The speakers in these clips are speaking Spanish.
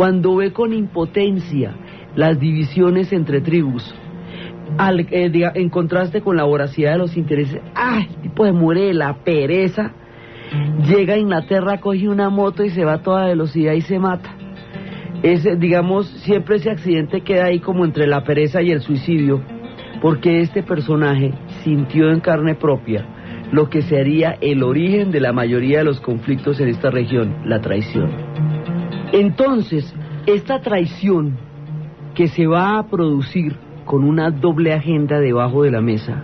cuando ve con impotencia las divisiones entre tribus, en contraste con la voracidad de los intereses, el tipo se muere de la pereza, llega a Inglaterra, coge una moto y se va a toda velocidad y se mata. Siempre ese accidente queda ahí como entre la pereza y el suicidio, porque este personaje sintió en carne propia lo que sería el origen de la mayoría de los conflictos en esta región, la traición. Entonces, esta traición que se va a producir con una doble agenda debajo de la mesa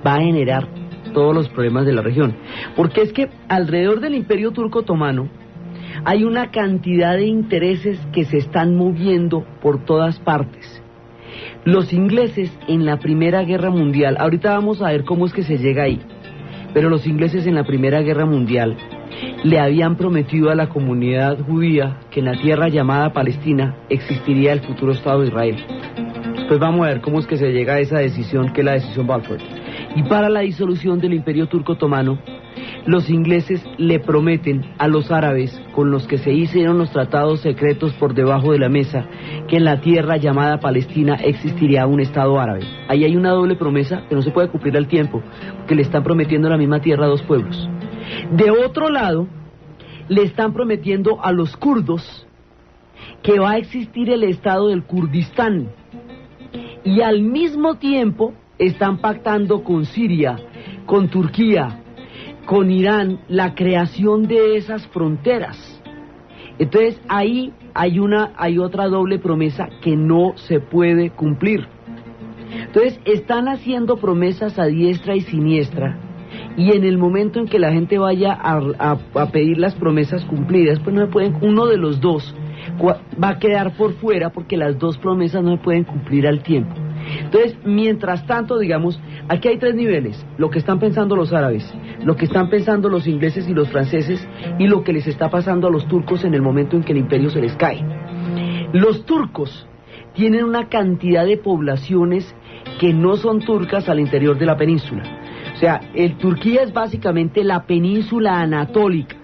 va a generar todos los problemas de la región, porque es que alrededor del Imperio Turco Otomano hay una cantidad de intereses que se están moviendo por todas partes. Los ingleses en la Primera Guerra Mundial, ahorita vamos a ver cómo es que se llega ahí, pero los ingleses en la Primera Guerra Mundial le habían prometido a la comunidad judía que en la tierra llamada Palestina existiría el futuro Estado de Israel. Pues vamos a ver cómo es que se llega a esa decisión, que es la decisión Balfour. Y para la disolución del Imperio Turco Otomano, los ingleses le prometen a los árabes, con los que se hicieron los tratados secretos por debajo de la mesa, que en la tierra llamada Palestina existiría un Estado árabe. Ahí hay una doble promesa que no se puede cumplir al tiempo, porque le están prometiendo la misma tierra a dos pueblos. De otro lado, le están prometiendo a los kurdos que va a existir el Estado del Kurdistán, y al mismo tiempo están pactando con Siria, con Turquía, con Irán, la creación de esas fronteras. Entonces ahí hay otra doble promesa que no se puede cumplir. Entonces están haciendo promesas a diestra y siniestra, y en el momento en que la gente vaya a pedir las promesas cumplidas, pues no se pueden, uno de los dos va a quedar por fuera, porque las dos promesas no se pueden cumplir al tiempo. Entonces, mientras tanto, aquí hay tres niveles: lo que están pensando los árabes, lo que están pensando los ingleses y los franceses, y lo que les está pasando a los turcos en el momento en que el imperio se les cae. Los turcos tienen una cantidad de poblaciones que no son turcas al interior de la península. O sea, Turquía es básicamente la península anatólica,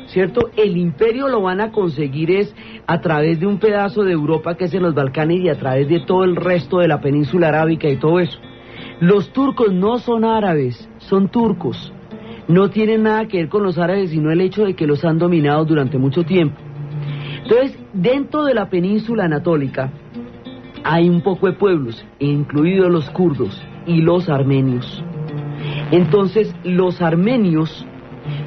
¿cierto? El imperio lo van a conseguir es a través de un pedazo de Europa que es en los Balcanes, y a través de todo el resto de la península arábica y todo eso. Los turcos no son árabes, son turcos. No tienen nada que ver con los árabes, sino el hecho de que los han dominado durante mucho tiempo. Entonces, dentro de la península anatólica hay un poco de pueblos, incluidos los kurdos y los armenios. Entonces, los armenios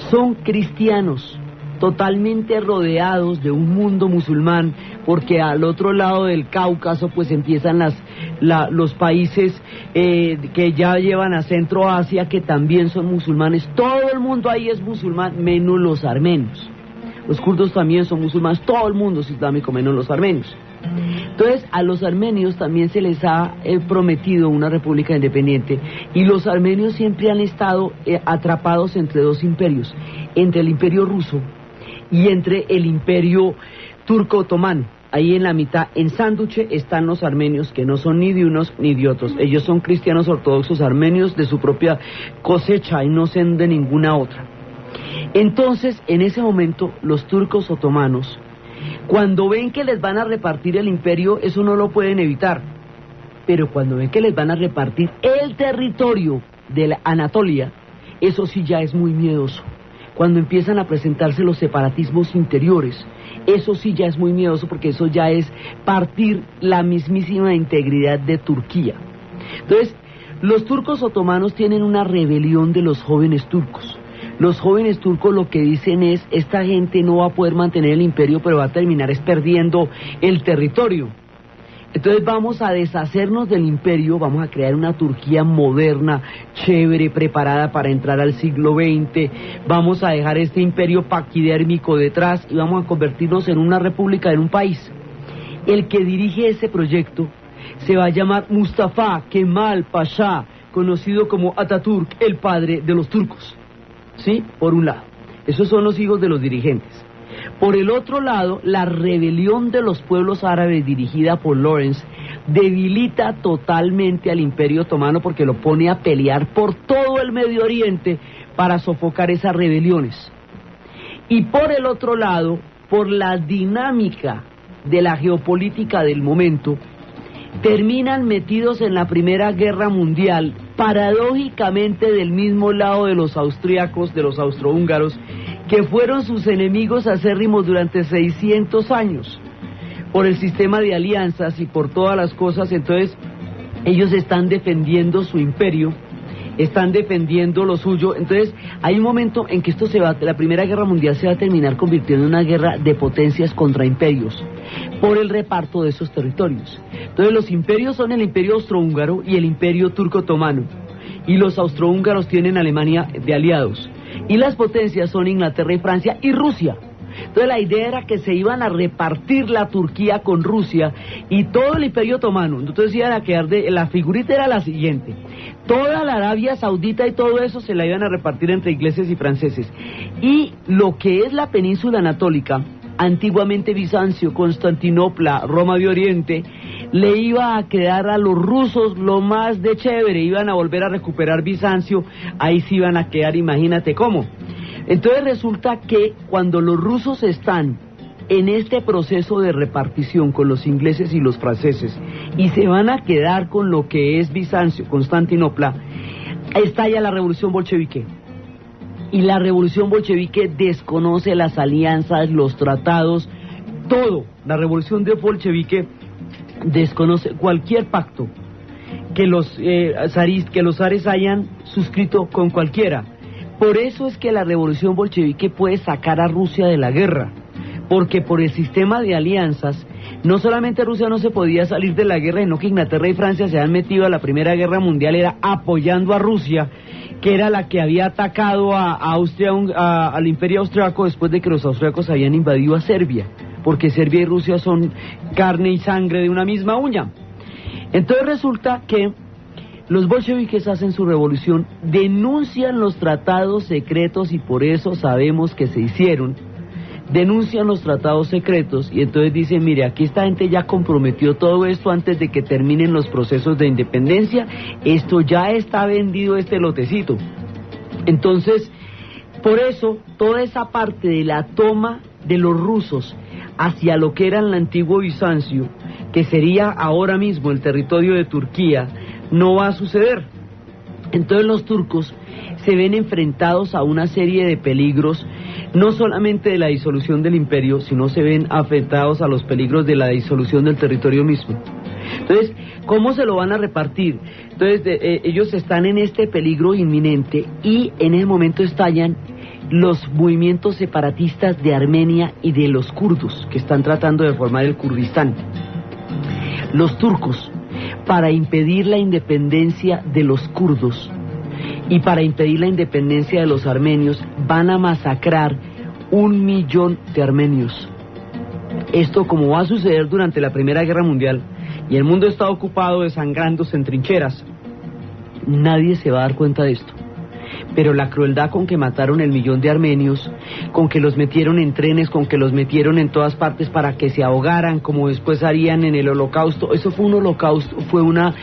son cristianos, totalmente rodeados de un mundo musulmán, porque al otro lado del Cáucaso pues empiezan los países que ya llevan a Centro Asia, que también son musulmanes. Todo el mundo ahí es musulmán, menos los armenios. Los kurdos también son musulmanes, todo el mundo es islámico, menos los armenios. Entonces, a los armenios también se les ha prometido una república independiente, y los armenios siempre han estado atrapados entre dos imperios, entre el imperio ruso y entre el imperio turco otomano. Ahí en la mitad, en sánduche, están los armenios, que no son ni de unos ni de otros. Ellos son cristianos ortodoxos armenios de su propia cosecha y no son de ninguna otra. Entonces, en ese momento, los turcos otomanos, cuando ven que les van a repartir el imperio, eso no lo pueden evitar. Pero cuando ven que les van a repartir el territorio de la Anatolia, eso sí ya es muy miedoso. Cuando empiezan a presentarse los separatismos interiores, eso sí ya es muy miedoso, porque eso ya es partir la mismísima integridad de Turquía. Entonces, los turcos otomanos tienen una rebelión de los jóvenes turcos. Los jóvenes turcos lo que dicen es: esta gente no va a poder mantener el imperio, pero va a terminar perdiendo el territorio. Entonces vamos a deshacernos del imperio, vamos a crear una Turquía moderna, chévere, preparada para entrar al siglo XX, vamos a dejar este imperio paquidérmico detrás y vamos a convertirnos en una república, en un país. El que dirige ese proyecto se va a llamar Mustafa Kemal Pasha, conocido como Atatürk, el padre de los turcos. ¿Sí? Por un lado, esos son los hijos de los dirigentes. Por el otro lado, la rebelión de los pueblos árabes dirigida por Lawrence debilita totalmente al Imperio Otomano, porque lo pone a pelear por todo el Medio Oriente para sofocar esas rebeliones. Y por el otro lado, por la dinámica de la geopolítica del momento, terminan metidos en la Primera Guerra Mundial, paradójicamente del mismo lado de los austríacos, de los austrohúngaros, que fueron sus enemigos acérrimos durante 600 años, por el sistema de alianzas y por todas las cosas. Entonces ellos están defendiendo su imperio, están defendiendo lo suyo. Entonces hay un momento en que la Primera Guerra Mundial se va a terminar convirtiendo en una guerra de potencias contra imperios, por el reparto de esos territorios. Entonces los imperios son el imperio austrohúngaro y el imperio turco-otomano, y los austrohúngaros tienen Alemania de aliados, y las potencias son Inglaterra y Francia y Rusia. Entonces la idea era que se iban a repartir la Turquía con Rusia y todo el imperio otomano. Entonces iban a quedar la figurita era la siguiente: toda la Arabia Saudita y todo eso se la iban a repartir entre ingleses y franceses, y lo que es la península anatólica, antiguamente Bizancio, Constantinopla, Roma de Oriente, le iba a quedar a los rusos lo más de chévere. Iban a volver a recuperar Bizancio, ahí sí iban a quedar, imagínate cómo. Entonces resulta que cuando los rusos están en este proceso de repartición con los ingleses y los franceses, y se van a quedar con lo que es Bizancio, Constantinopla, estalla la revolución bolchevique. Y la revolución bolchevique desconoce las alianzas, los tratados, todo. La revolución de bolchevique desconoce cualquier pacto que los zares hayan suscrito con cualquiera. Por eso es que la revolución bolchevique puede sacar a Rusia de la guerra, porque por el sistema de alianzas, no solamente Rusia no se podía salir de la guerra, sino que Inglaterra y Francia se han metido a la Primera Guerra Mundial, era apoyando a Rusia, que era la que había atacado a Austria, al imperio austriaco, después de que los austriacos habían invadido a Serbia, porque Serbia y Rusia son carne y sangre de una misma uña. Entonces resulta que los bolcheviques hacen su revolución, denuncian los tratados secretos, y por eso sabemos que se hicieron, denuncian los tratados secretos, y entonces dicen: mire, aquí esta gente ya comprometió todo esto antes de que terminen los procesos de independencia, esto ya está vendido, este lotecito. Entonces, por eso, toda esa parte de la toma de los rusos hacia lo que era el antiguo Bizancio, que sería ahora mismo el territorio de Turquía, no va a suceder. Entonces los turcos se ven enfrentados a una serie de peligros, no solamente de la disolución del imperio, sino se ven afectados a los peligros de la disolución del territorio mismo. Entonces, ¿cómo se lo van a repartir? Entonces, ellos están en este peligro inminente, y en ese momento estallan los movimientos separatistas de Armenia y de los kurdos, que están tratando de formar el Kurdistán. Los turcos, para impedir la independencia de los kurdos y para impedir la independencia de los armenios, van a masacrar 1 millón de armenios. Esto, como va a suceder durante la Primera Guerra Mundial, y el mundo está ocupado desangrándose en trincheras, nadie se va a dar cuenta de esto. Pero la crueldad con que mataron 1 millón de armenios, con que los metieron en trenes, con que los metieron en todas partes para que se ahogaran, como después harían en el Holocausto, eso fue un holocausto, fue una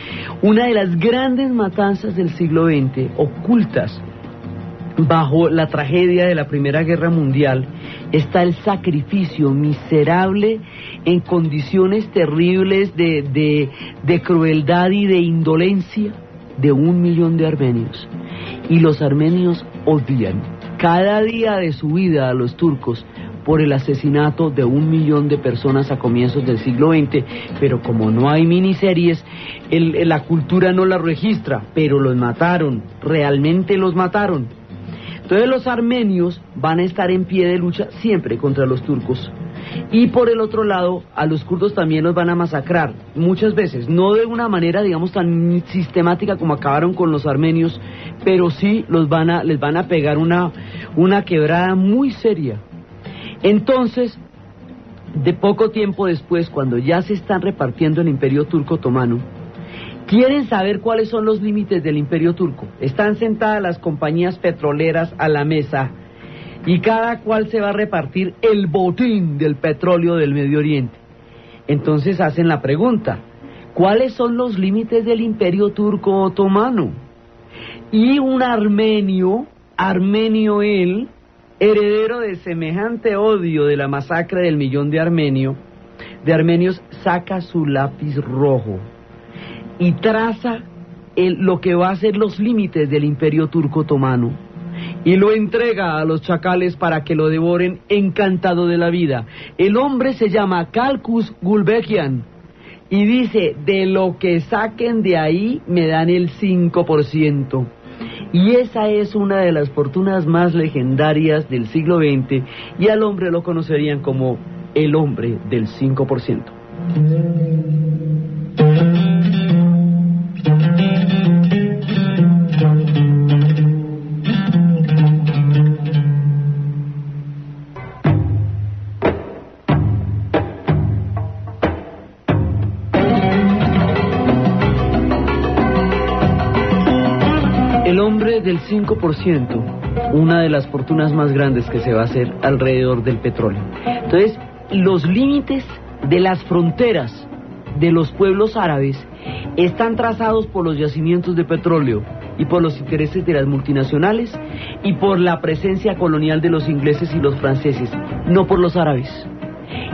de las grandes matanzas del siglo XX, ocultas bajo la tragedia de la Primera Guerra Mundial. Está el sacrificio miserable en condiciones terribles de crueldad y de indolencia de 1 millón de armenios. Y los armenios odian cada día de su vida a los turcos por el asesinato de 1 millón de personas a comienzos del siglo XX, pero como no hay miniseries, la cultura no la registra, pero los mataron, realmente los mataron. Entonces los armenios van a estar en pie de lucha siempre contra los turcos. Y por el otro lado, a los kurdos también los van a masacrar, muchas veces, no de una manera, digamos, tan sistemática como acabaron con los armenios, pero sí les van a pegar una quebrada muy seria. Entonces, de poco tiempo después, cuando ya se están repartiendo el imperio turco otomano, quieren saber cuáles son los límites del imperio turco. Están sentadas las compañías petroleras a la mesa, y cada cual se va a repartir el botín del petróleo del Medio Oriente. Entonces hacen la pregunta: ¿cuáles son los límites del imperio turco otomano? Y un armenio él, heredero de semejante odio de la masacre del 1 millón de armenios, de armenios, saca su lápiz rojo y traza lo que va a ser los límites del imperio turco otomano y lo entrega a los chacales para que lo devoren, encantado de la vida. El hombre se llama Kalkus Gulbenkian y dice: de lo que saquen de ahí me dan el 5%. Y esa es una de las fortunas más legendarias del siglo XX, y al hombre lo conocerían como el hombre del 5%. El hombre del 5%, una de las fortunas más grandes que se va a hacer alrededor del petróleo. Entonces, los límites de las fronteras de los pueblos árabes están trazados por los yacimientos de petróleo y por los intereses de las multinacionales y por la presencia colonial de los ingleses y los franceses, no por los árabes.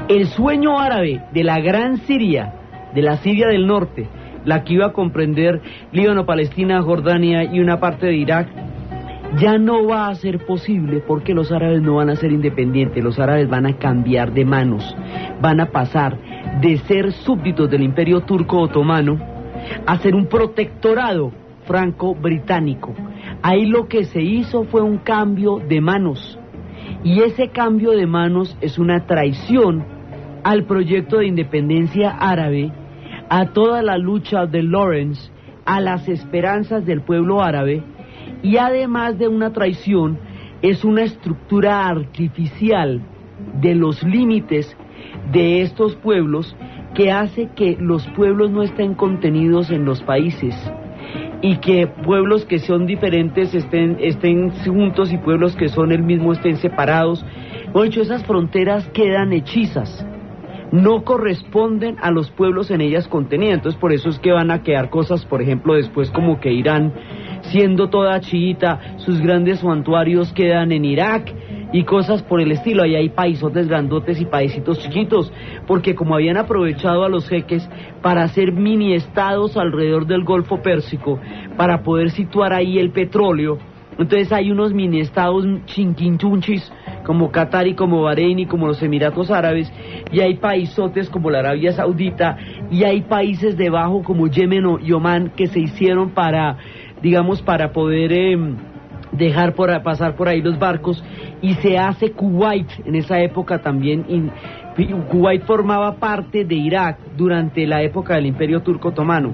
El sueño árabe de la gran Siria, de la Siria del norte, la que iba a comprender Líbano, Palestina, Jordania y una parte de Irak, ya no va a ser posible porque los árabes no van a ser independientes. Los árabes van a cambiar de manos, van a pasar de ser súbditos del imperio turco otomano a ser un protectorado franco-británico. Ahí lo que se hizo fue un cambio de manos, y ese cambio de manos es una traición al proyecto de independencia árabe, a toda la lucha de Lawrence, a las esperanzas del pueblo árabe, y además de una traición, es una estructura artificial de los límites de estos pueblos que hace que los pueblos no estén contenidos en los países y que pueblos que son diferentes estén juntos y pueblos que son el mismo estén separados. De hecho, esas fronteras quedan hechizas, no corresponden a los pueblos en ellas contenidas. Entonces por eso es que van a quedar cosas, por ejemplo, después como que Irán, siendo toda chiita, sus grandes santuarios quedan en Irak y cosas por el estilo. Ahí hay paisotes grandotes y paisitos chiquitos, porque como habían aprovechado a los jeques para hacer mini estados alrededor del Golfo Pérsico, para poder situar ahí el petróleo, entonces hay unos mini estados chinquinchunchis como Qatar y como Bahrein y como los Emiratos Árabes, y hay paisotes como la Arabia Saudita, y hay países debajo como Yemen y Omán que se hicieron para, digamos, para poder dejar pasar por ahí los barcos, y se hace Kuwait en esa época también. Kuwait formaba parte de Irak durante la época del Imperio Turco Otomano.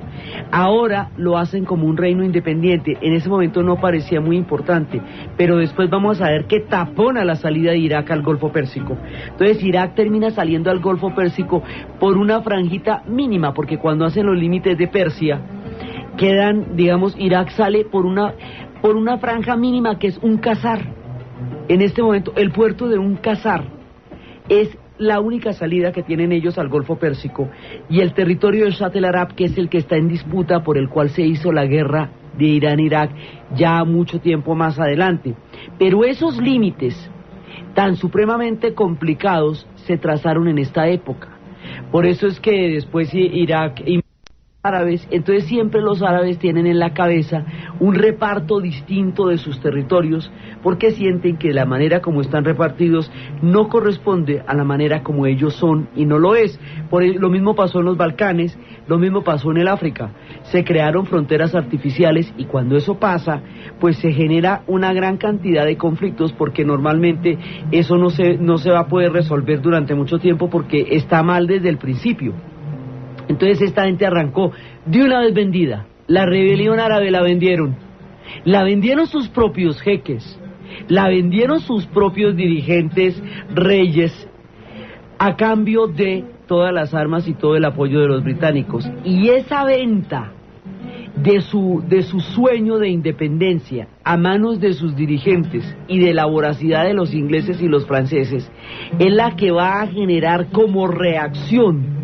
Ahora lo hacen como un reino independiente. En ese momento no parecía muy importante, pero después vamos a ver que tapona la salida de Irak al Golfo Pérsico. Entonces Irak termina saliendo al Golfo Pérsico por una franjita mínima, porque cuando hacen los límites de Persia quedan, digamos, Irak sale por una franja mínima que es un Qasar. En este momento el puerto de un Qasar es la única salida que tienen ellos al Golfo Pérsico, y el territorio de Shatt el-Arab, que es el que está en disputa, por el cual se hizo la guerra de Irán-Irak ya mucho tiempo más adelante. Pero esos límites tan supremamente complicados se trazaron en esta época. Por eso es que después Irak y árabes, entonces siempre los árabes tienen en la cabeza un reparto distinto de sus territorios, porque sienten que la manera como están repartidos no corresponde a la manera como ellos son, y no lo es. Lo mismo pasó en los Balcanes, lo mismo pasó en el África. Se crearon fronteras artificiales, y cuando eso pasa, pues se genera una gran cantidad de conflictos, porque normalmente eso no se va a poder resolver durante mucho tiempo, porque está mal desde el principio. Entonces esta gente arrancó de una vez vendida. La rebelión árabe la vendieron sus propios jeques, la vendieron sus propios dirigentes reyes, a cambio de todas las armas y todo el apoyo de los británicos. Y esa venta de su sueño de independencia a manos de sus dirigentes y de la voracidad de los ingleses y los franceses es la que va a generar como reacción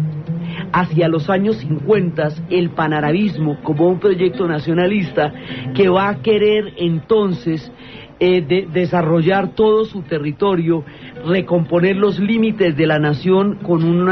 hacia los años 50 el panarabismo como un proyecto nacionalista que va a querer entonces desarrollar todo su territorio, recomponer los límites de la nación con una